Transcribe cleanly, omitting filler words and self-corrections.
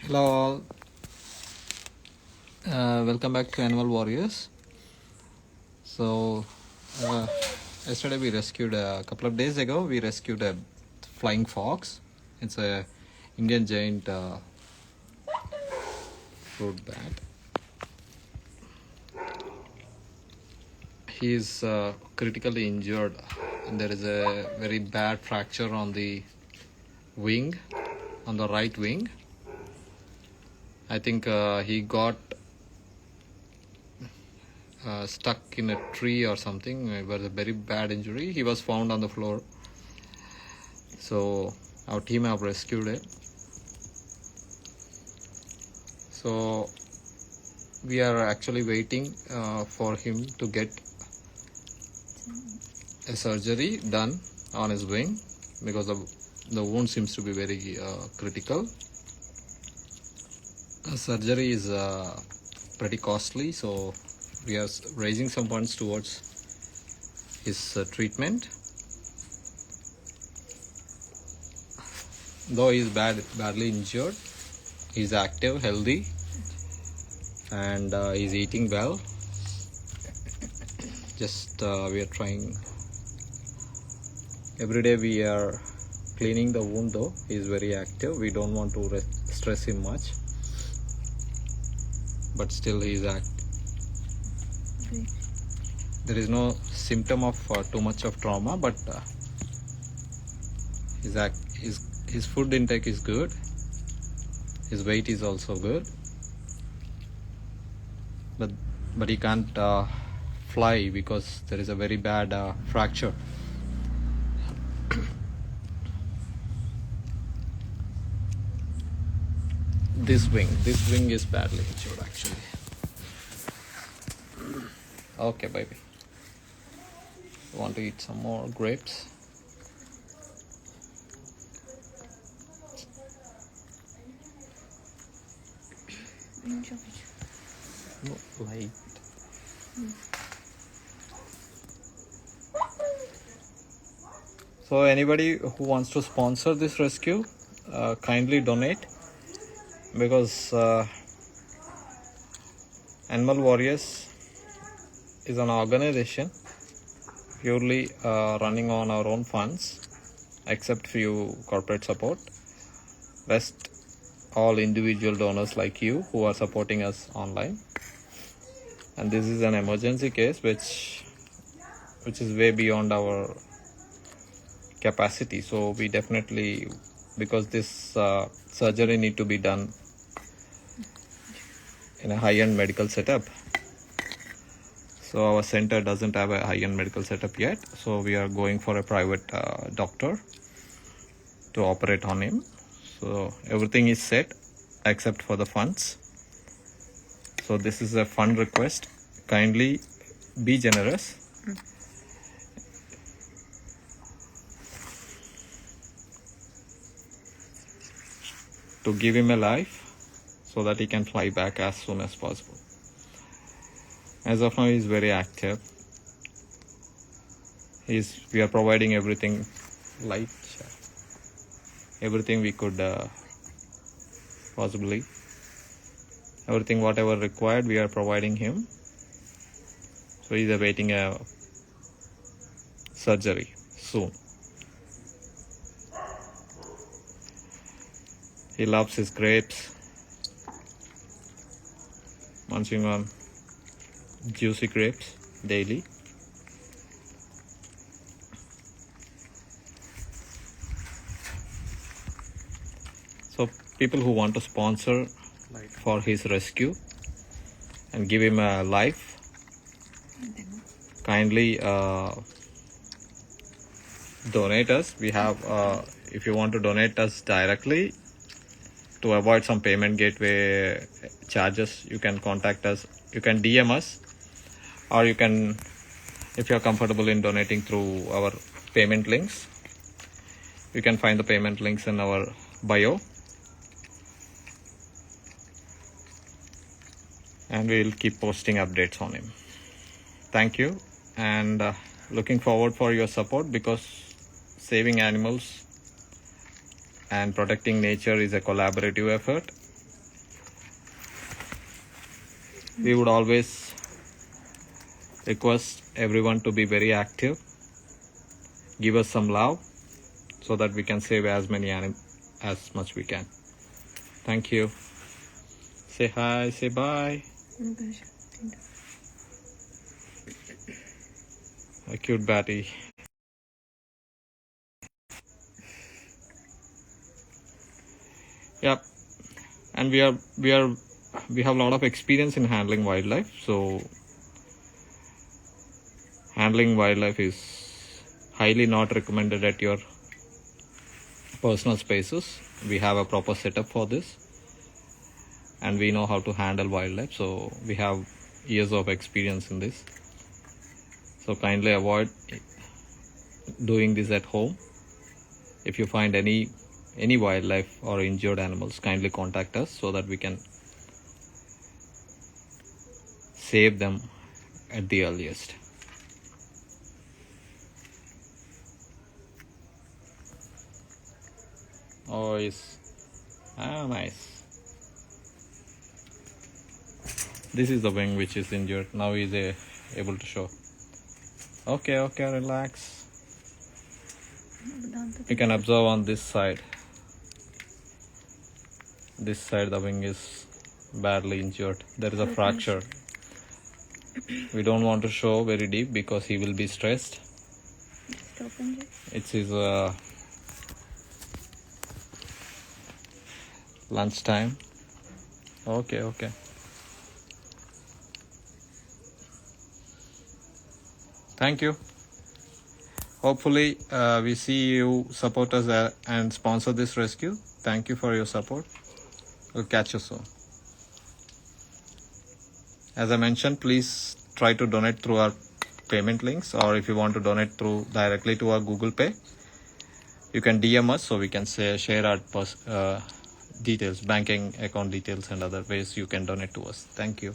Hello all, welcome back to Animal Warriors. So yesterday we rescued, a couple of days ago we rescued a flying fox. It's a Indian giant fruit bat. He is critically injured and there is a very bad fracture on the wing, on the right wing. I think he got stuck in a tree or something. It was a very bad injury. He was found on the floor. So our team have rescued it. So we are actually waiting for him to get a surgery done on his wing because the wound seems to be very critical. Surgery is pretty costly, so we are raising some funds towards his treatment. Though he is badly injured, he is active, healthy, and he is eating well. Just we are trying. Every day we are cleaning the wound, though he is very active. We don't want to stress him much, but still he is active. There is no symptom of too much of trauma, but his food intake is good. His weight is also good, but he can't fly because there is a very bad fracture. This wing is badly injured actually. Okay, baby. Want to eat some more grapes? No, light. So anybody who wants to sponsor this rescue, kindly donate, because Animal Warriors is an organization purely running on our own funds, except few corporate support. Rest all individual donors like you who are supporting us online. And this is an emergency case which is way beyond our capacity. So we definitely, because this surgery need to be done in a high-end medical setup. So our center doesn't have a high-end medical setup yet. So we are going for a private doctor to operate on him. So everything is set except for the funds. So this is a fund request. Kindly be generous. To give him a life so that he can fly back as soon as possible. As of now, he is very active. We are providing everything, light, everything we could possibly. Everything whatever required, we are providing him. So he is awaiting a surgery soon. He loves his grapes, munching on juicy grapes daily. So people who want to sponsor for his rescue and give him a life, kindly donate us. We have, if you want to donate us directly, to avoid some payment gateway charges, you can contact us. You can DM us, or you can, if you are comfortable in donating through our payment links, you can find the payment links in our bio, and we will keep posting updates on him. Thank you, and looking forward for your support, because saving animals and protecting nature is a collaborative effort. We would always request everyone to be very active. Give us some love so that we can save as much we can. Thank you. Say hi, say bye. A cute batty. Yep. And we have a lot of experience in handling wildlife. So handling wildlife is highly not recommended at your personal spaces. We have a proper setup for this, and we know how to handle wildlife. So we have years of experience in this. So kindly avoid doing this at home. If you find any wildlife or injured animals, kindly contact us so that we can save them at the earliest. Oh, yes. Nice. This is the wing which is injured. Now he is able to show. Okay, relax. You can observe on this side. This side the wing is badly injured. There is a fracture. We don't want to show very deep because he will be stressed. It's his lunch time. Okay. Thank you. Hopefully we see you support us and sponsor this rescue. Thank you for your support. We'll catch you soon. As I mentioned, please try to donate through our payment links, or if you want to donate through directly to our Google Pay, you can DM us so we can share our details, banking account details, and other ways you can donate to us. Thank you.